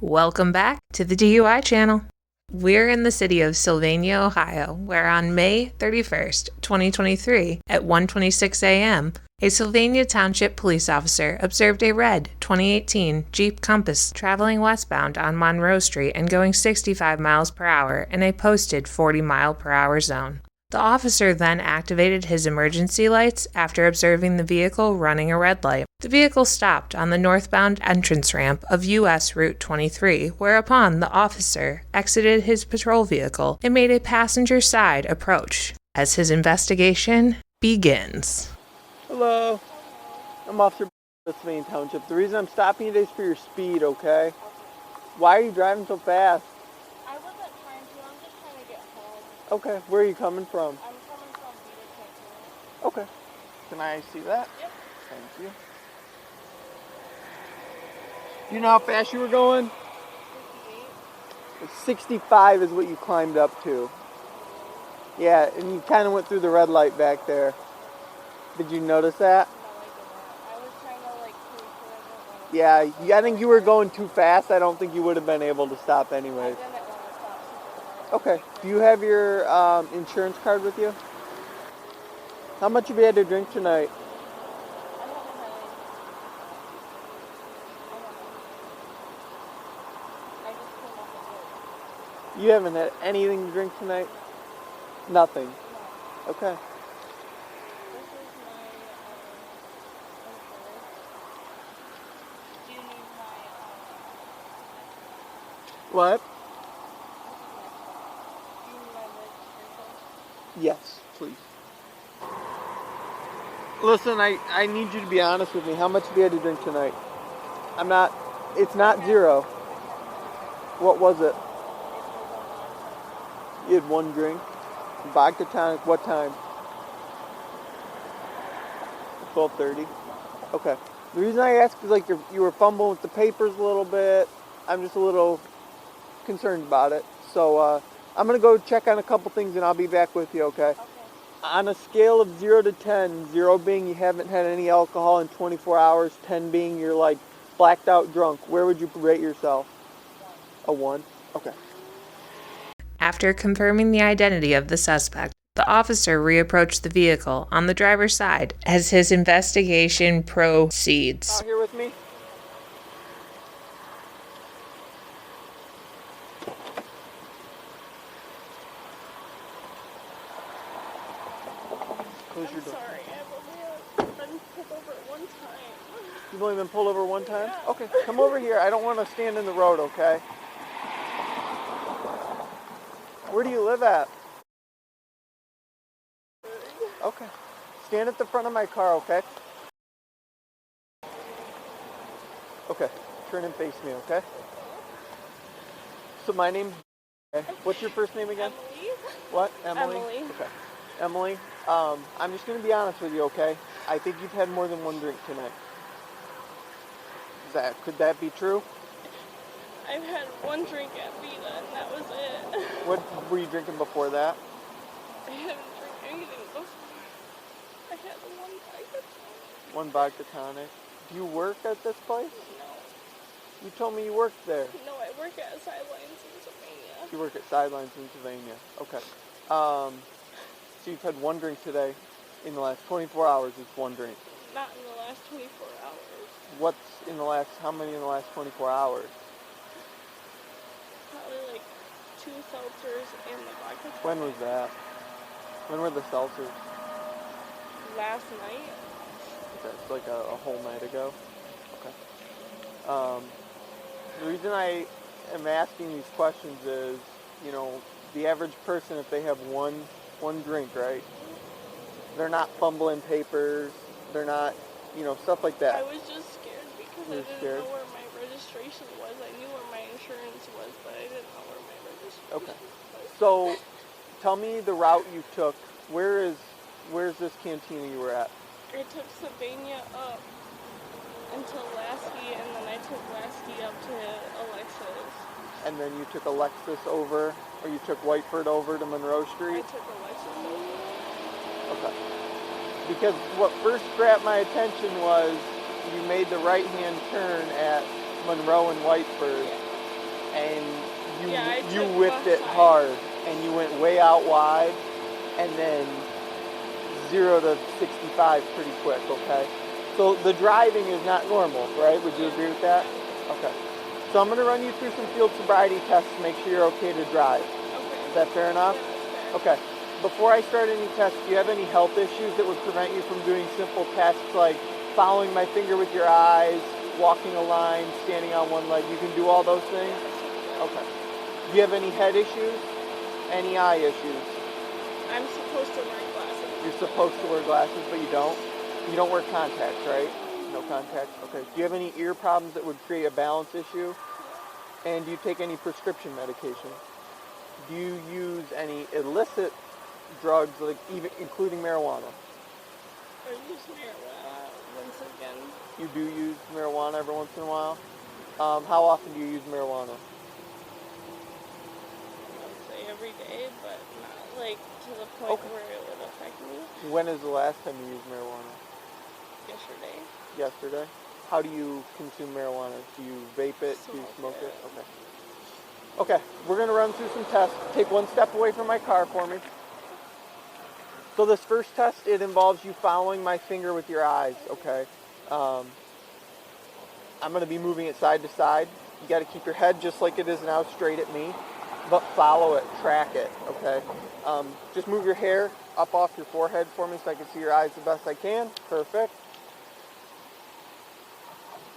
Welcome back to the DUI channel. We're in the city of Sylvania, Ohio, where on May 31st, 2023, at 1:26 a.m., a Sylvania Township police officer observed a red 2018 Jeep Compass traveling westbound on Monroe Street and going 65 miles per hour in a posted 40 mile per hour zone. The officer then activated his emergency lights after observing the vehicle running a red light. The vehicle stopped on the northbound entrance ramp of U.S. Route 23, whereupon the officer exited his patrol vehicle and made a passenger side approach as his investigation begins. Hello, I'm Officer Sylvania Township. The reason I'm stopping you today is for your speed, okay? Why are you driving so fast? I wasn't trying to, I'm just trying to get home. Okay, where are you coming from? I'm coming from beverage. Okay. Can I see that? Yep. Thank you. Do you know how fast you were going? 58. 65 is what you climbed up to. Yeah, and you kind of went through the red light back there. Did you notice that? No, I didn't. I was trying to cruise through. Yeah, I think you were going too fast. I don't think you would have been able to stop I anyways. didn't want to stop super fast. Okay. Do you have your insurance card with you? How much have you had to drink tonight? I haven't had any. I just came off of work. You haven't had anything to drink tonight? Nothing. No. Okay. This is my insurance. Do you need my What? do you need my registration? Yes, please. Listen, I need you to be honest with me. How much have you had to drink tonight? It's not zero. What was it? You had one drink? Vodka tonic, what time? 12:30? Okay. The reason I ask is you were fumbling with the papers a little bit. I'm just a little concerned about it. So I'm going to go check on a couple things and I'll be back with you, okay? Okay. On a scale of 0 to 10, 0 being you haven't had any alcohol in 24 hours, 10 being you're blacked out drunk, where would you rate yourself? 1. A 1? Okay. After confirming the identity of the suspect, the officer reapproached the vehicle on the driver's side as his investigation proceeds. Out here with me? Close your I'm door. sorry, I've only been pulled over one time. You've only been pulled over one time? Yeah. Okay, come over here. I don't want to stand in the road, okay? Where do you live at? Okay. Stand at the front of my car, okay? Okay. Turn and face me, okay? So my name's... Okay. What's your first name again? Emily? What? Emily? Emily. Okay. Emily, I'm just going to be honest with you, okay? I think you've had more than one drink tonight. Could that be true? I've had one drink at Vita and that was it. What were you drinking before that? I haven't drank anything before. I had one vodka. One vodka tonic. Do you work at this place? No. You told me you worked there. No, I work at Sidelines in Sylvania. You work at Sidelines in Sylvania. Okay. So you've had one drink today. In the last 24 hours, it's one drink. Not in the last 24 hours. How many in the last 24 hours? Probably 2 seltzers and the vodka. When was that? When were the seltzers? Last night. Okay, it's like a whole night ago. Okay. The reason I am asking these questions is, the average person, if they have one drink, right? They're not fumbling papers. They're not, stuff like that. I was just scared because I didn't know where my registration was. I knew where my insurance was, but I didn't know where my registration Okay. was. So, tell me the route you took. Where's this cantina you were at? I took Sylvania up until Lasky, and then I took Lasky up to Alexis. And then you took Alexis over, or you took Whiteford over to Monroe I Street? took Alexis over. Okay. Because what first grabbed my attention was you made the right-hand turn at Monroe and Whiteford, Yeah. and you Yeah, I you took whipped bus it ride. hard, and you went way out wide, and then 0 to 65 pretty quick, okay? So the driving is not normal, right? Would you agree with that? Okay. So I'm going to run you through some field sobriety tests to make sure you're okay to drive. Okay. Is that fair enough? Yeah, that's fair. Okay. Before I start any tests, do you have any health issues that would prevent you from doing simple tests like following my finger with your eyes, walking a line, standing on one leg? You can do all those things? Okay. Do you have any head issues? Any eye issues? I'm supposed to wear glasses. You're supposed to wear glasses, but you don't? You don't wear contacts, right? No contacts? Okay. Do you have any ear problems that would create a balance issue? And do you take any prescription medication? Do you use any illicit drugs, like even including marijuana? I use marijuana once again. You do use marijuana every once in a while? How often do you use marijuana? I would say every day, but not like to the point where it would affect me. When is the last time you used marijuana? Yesterday. Yesterday? How do you consume marijuana? Do you vape it? Do you smoke it? Okay. Okay, we're going to run through some tests. Take one step away from my car for me. So this first test, it involves you following my finger with your eyes, okay? I'm going to be moving it side to side. You got to keep your head just like it is now straight at me, but follow it, track it, okay? Just move your hair up off your forehead for me so I can see your eyes the best I can. Perfect.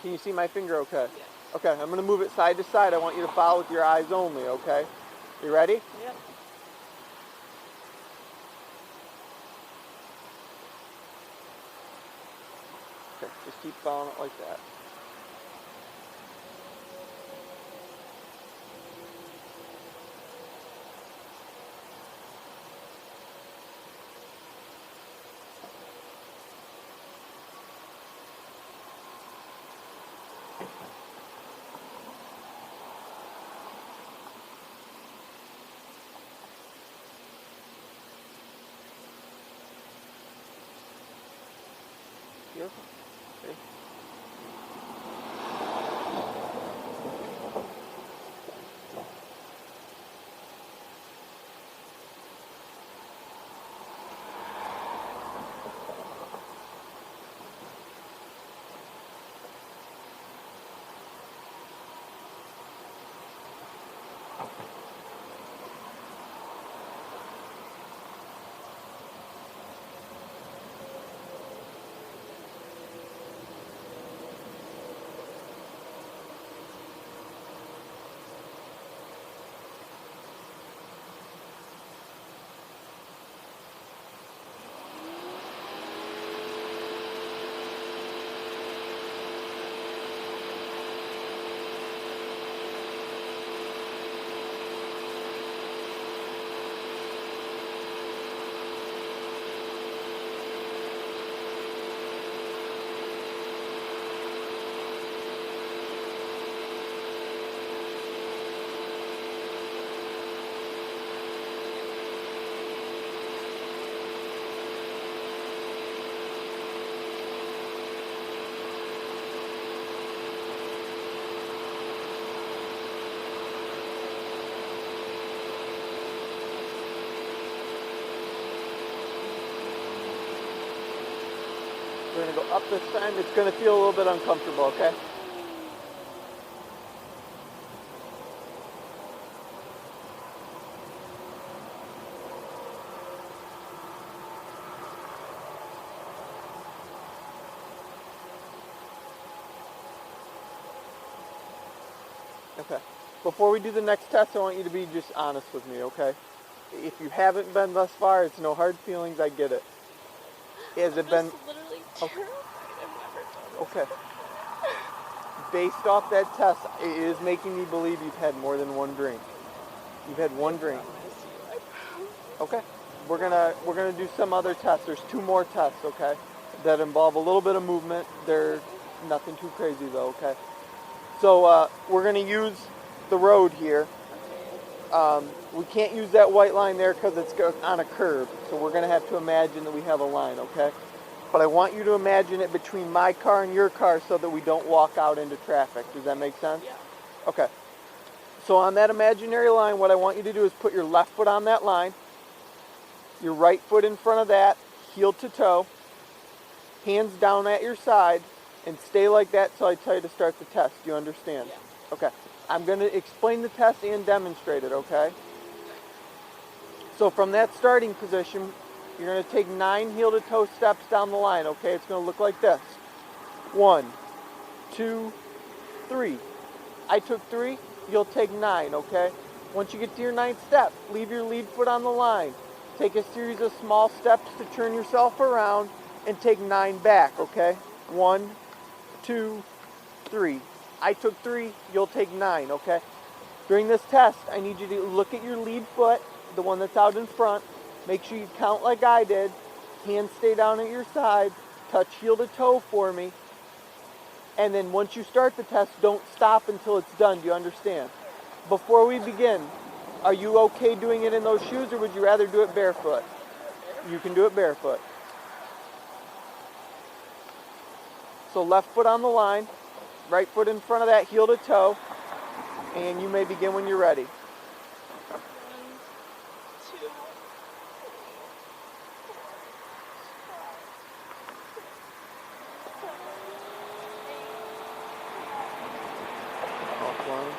Can you see my finger okay? Yes. Okay, I'm going to move it side to side. I want you to follow with your eyes only, okay? You ready? Yep. Okay, just keep following it like that. Beautiful. Okay. We're going to go up this time. It's going to feel a little bit uncomfortable, okay? Okay. Before we do the next test, I want you to be just honest with me, okay? If you haven't been thus far, it's no hard feelings. I get it. Has it been... literally terrified. I've never done this. Okay. Based off that test, it is making me believe you've had more than one drink. You've had one drink. Okay. We're gonna do some other tests. There's 2 more tests, okay, that involve a little bit of movement. They're nothing too crazy though, okay? So we're gonna use the road here. We can't use that white line there because it's on a curve. So we're gonna have to imagine that we have a line, okay? But I want you to imagine it between my car and your car so that we don't walk out into traffic. Does that make sense? Yeah. Okay. So on that imaginary line, what I want you to do is put your left foot on that line, your right foot in front of that, heel to toe, hands down at your side, and stay like that till I tell you to start the test. Do you understand? Yeah. Okay. I'm going to explain the test and demonstrate it, okay? So from that starting position, you're going to take 9 heel-to-toe steps down the line, okay? It's going to look like this. 1, 2, 3. I took 3, you'll take 9, okay? Once you get to your 9th step, leave your lead foot on the line. Take a series of small steps to turn yourself around and take 9 back, okay? 1, 2, 3. I took 3, you'll take 9, okay? During this test, I need you to look at your lead foot, the one that's out in front. Make sure you count like I did. Hands stay down at your side. Touch heel to toe for me. And then once you start the test, don't stop until it's done. Do you understand? Before we begin, are you okay doing it in those shoes, or would you rather do it barefoot? You can do it barefoot. So left foot on the line, right foot in front of that, heel to toe, and you may begin when you're ready. 1, 2, 3, 4, 5, 6, 7, 8, 9. Offline.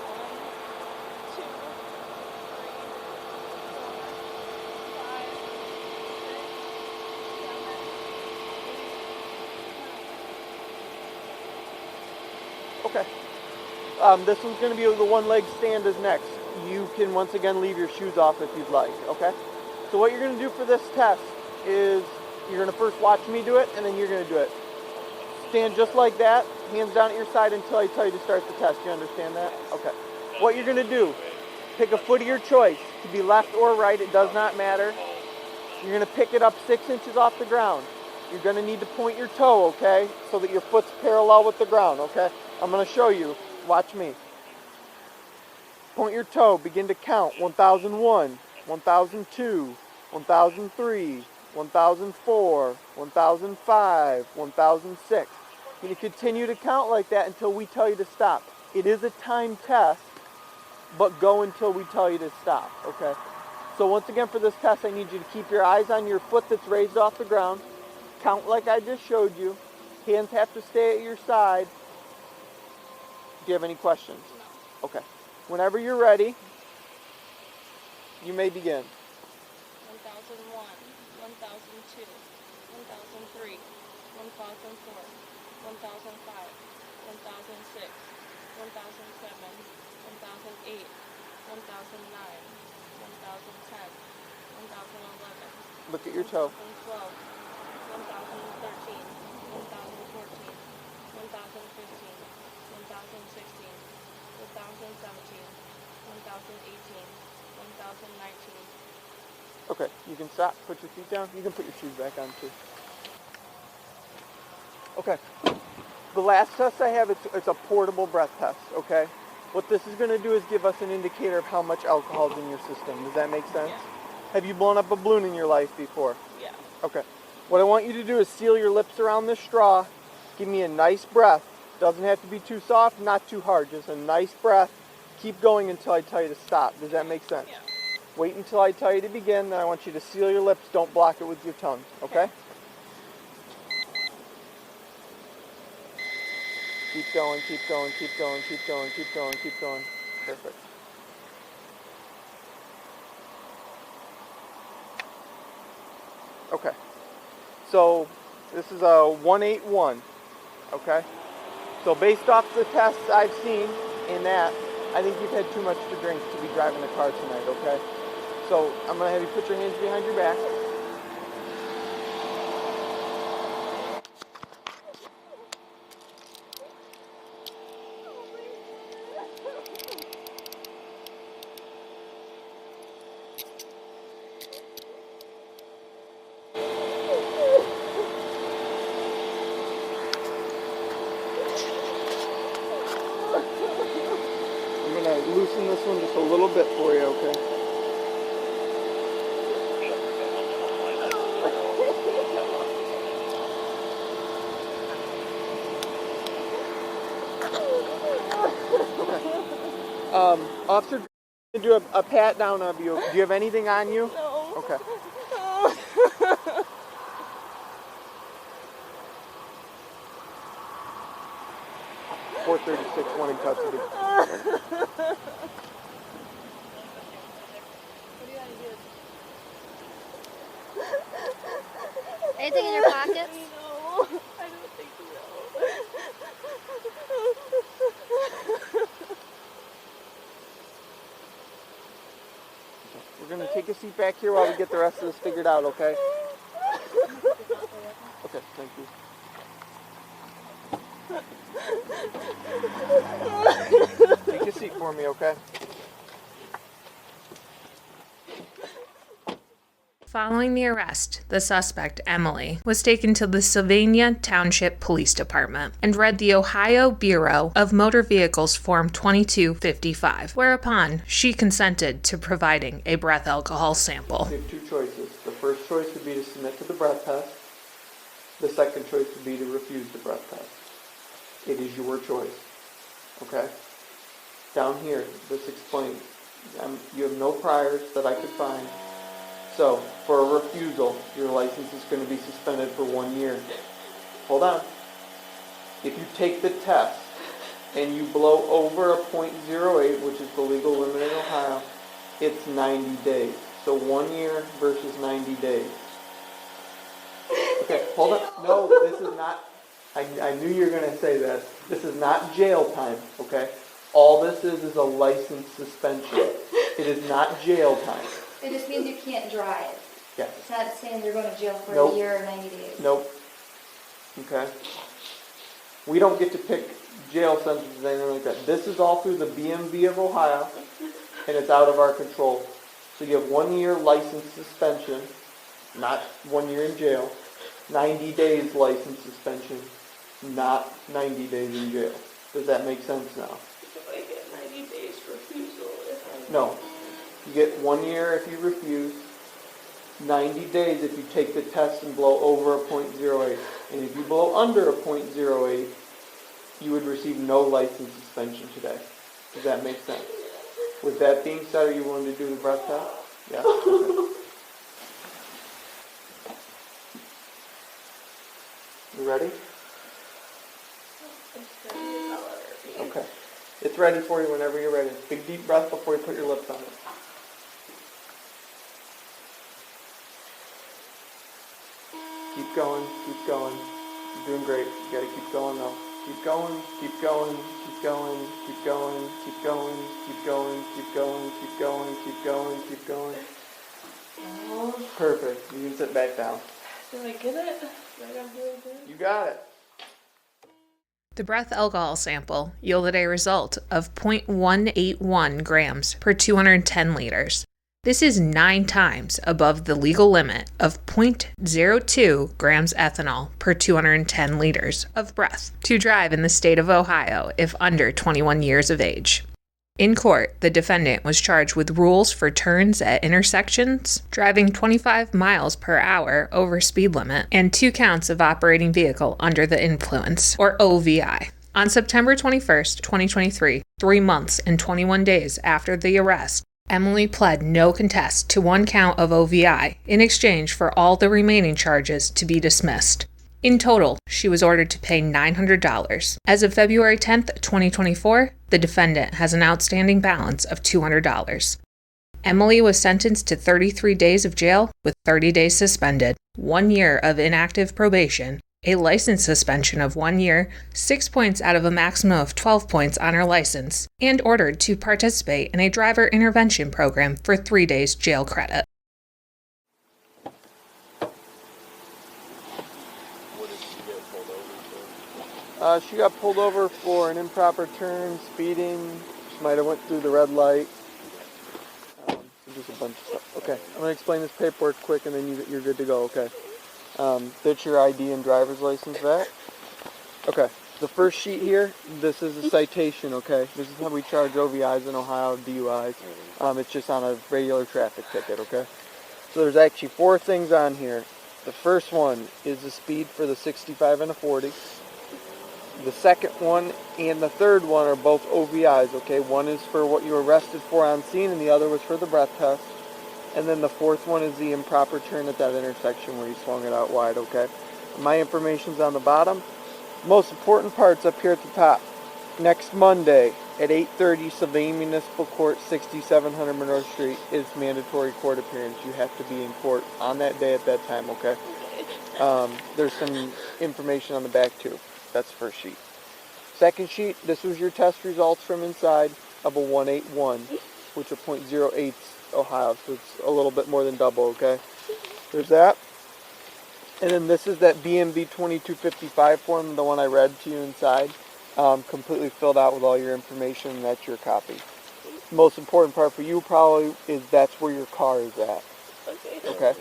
1, 2, 3, 4, 5, 6, 7, 8, 9. Okay. This one's going to be the one leg stand is next. You can once again leave your shoes off if you'd like, okay? So what you're going to do for this test is you're going to first watch me do it, and then you're going to do it. Stand just like that, hands down at your side until I tell you to start the test. You understand that? Okay. What you're going to do, pick a foot of your choice. It could be left or right, it does not matter. You're going to pick it up 6 inches off the ground. You're going to need to point your toe, okay, so that your foot's parallel with the ground, okay? I'm going to show you. Watch me. Point your toe. Begin to count. 1001, 1002, 1003, 1004, 1005, 1006. You're going to continue to count like that until we tell you to stop. It is a time test, but go until we tell you to stop, okay? So once again for this test, I need you to keep your eyes on your foot that's raised off the ground. Count like I just showed you. Hands have to stay at your side. Do you have any questions? No. Okay. Whenever you're ready, you may begin. 1001, 1002, 1003, 1004, 1005, 1006, 1007, 1008, 1009, 1010, 1011. Look at your toe. 1012, 1013, 1014, 1015, 1016, 1017, 1018, 1019. Okay, you can stop, put your feet down. You can put your shoes back on too. Okay, the last test I have, it's a portable breath test, okay? What this is going to do is give us an indicator of how much alcohol is in your system. Does that make sense? Yeah. Have you blown up a balloon in your life before? Yeah. Okay. What I want you to do is seal your lips around this straw. Give me a nice breath. Doesn't have to be too soft, not too hard. Just a nice breath. Keep going until I tell you to stop. Does that make sense? Yeah. Wait until I tell you to begin, then I want you to seal your lips. Don't block it with your tongue, okay? Keep going, keep going, keep going, keep going, keep going, keep going. Perfect. Okay. So this is a 181, okay? So based off the tests I've seen in that, I think you've had too much to drink to be driving the car tonight, okay? So I'm going to have you put your hands behind your back. I'm going to loosen this one just a little bit for you, okay? Okay. Officer, do a pat down of you. Do you have anything on you? No. Okay. 436, one in custody. Anything in your pockets? No, I don't think so. We're going to take a seat back here while we get the rest of this figured out, okay? Okay, thank you. Take a seat for me, okay? Following the arrest, the suspect, Emily, was taken to the Sylvania Township Police Department and read the Ohio Bureau of Motor Vehicles Form 2255, whereupon she consented to providing a breath alcohol sample. You have two choices. The first choice would be to submit to the breath test. The second choice would be to refuse the breath test. It is your choice, okay? Down here, this explains. You have no priors that I could find. So, for a refusal, your license is going to be suspended for 1 year. Hold on. If you take the test and you blow over a .08, which is the legal limit in Ohio, it's 90 days. So 1 year versus 90 days. Okay, hold on. No, this is not, I knew you were going to say that. This is not jail time, okay? All this is a license suspension. It is not jail time. It just means you can't drive. Yeah. It's not saying you're going to jail for Nope. a year or 90 days. Nope. Okay. We don't get to pick jail sentences or anything like that. This is all through the BMV of Ohio, and it's out of our control. So you have 1 year license suspension, not 1 year in jail. 90 days license suspension, not 90 days in jail. Does that make sense now? If I get 90 days refusal, No. You get 1 year if you refuse, 90 days if you take the test and blow over a .08. And if you blow under a .08, you would receive no license suspension today. Does that make sense? With that being said, are you willing to do the breath test? Yeah? Okay. You ready? Okay. It's ready for you whenever you're ready. Big deep breath before you put your lips on it. Keep going, keep going. You're doing great. You gotta keep going though. Keep going, keep going, keep going, keep going, keep going, keep going, keep going, keep going, keep going, keep going. Perfect. You can sit back down. did I get it? Did I do it good? You got it. The breath alcohol sample yielded a result of 0.181 grams per 210 liters. This is 9 times above the legal limit of 0.02 grams ethanol per 210 liters of breath to drive in the state of Ohio if under 21 years of age. In court, the defendant was charged with rules for turns at intersections, driving 25 miles per hour over speed limit, and 2 counts of operating vehicle under the influence, or OVI. On September 21st, 2023, 3 months and 21 days after the arrest, Emily pled no contest to 1 count of OVI in exchange for all the remaining charges to be dismissed. In total, she was ordered to pay $900. As of February 10th, 2024, the defendant has an outstanding balance of $200. Emily was sentenced to 33 days of jail with 30 days suspended, 1 year of inactive probation, a license suspension of 1 year, 6 points out of a maximum of 12 points on her license, and ordered to participate in a driver intervention program for 3 days jail credit. She got pulled over for an improper turn, speeding. She might have went through the red light. Just a bunch of stuff. Okay, I'm going to explain this paperwork quick and then you're good to go, okay? That's your ID and driver's license back. Okay, the first sheet here, this is a citation, okay? This is how we charge OVIs in Ohio, DUIs. It's just on a regular traffic ticket, okay? So there's actually 4 things on here. The first one is the speed for the 65 and a 40. The second one and the third one are both OVIs, okay? One is for what you were arrested for on scene, and the other was for the breath test. And then the fourth one is the improper turn at that intersection where you swung it out wide, okay? My information's on the bottom. Most important part's up here at the top. Next Monday at 8:30, Sylvania Municipal Court, 6700 Monroe Street, is mandatory court appearance. You have to be in court on that day at that time, okay? There's some information on the back too. That's the first sheet. Second sheet, this was your test results from inside of a 181, which are .08 Ohio, so it's a little bit more than double, okay? There's that. And then this is that BMV 2255 form, the one I read to you inside, completely filled out with all your information, and that's your copy. The most important part for you probably is that's where your car is at. Okay?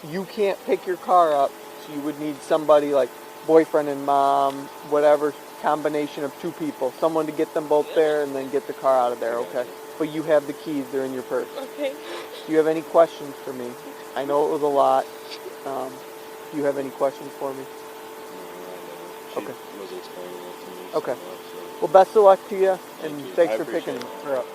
You can't pick your car up, so you would need somebody like boyfriend and mom, whatever combination of two people, someone to get them both there and then get the car out of there, okay? But you have the keys, they're in your purse. Okay. Do you have any questions for me? I know it was a lot. Do you have any questions for me? Okay. Okay. Well, best of luck to you, and thanks for picking her up.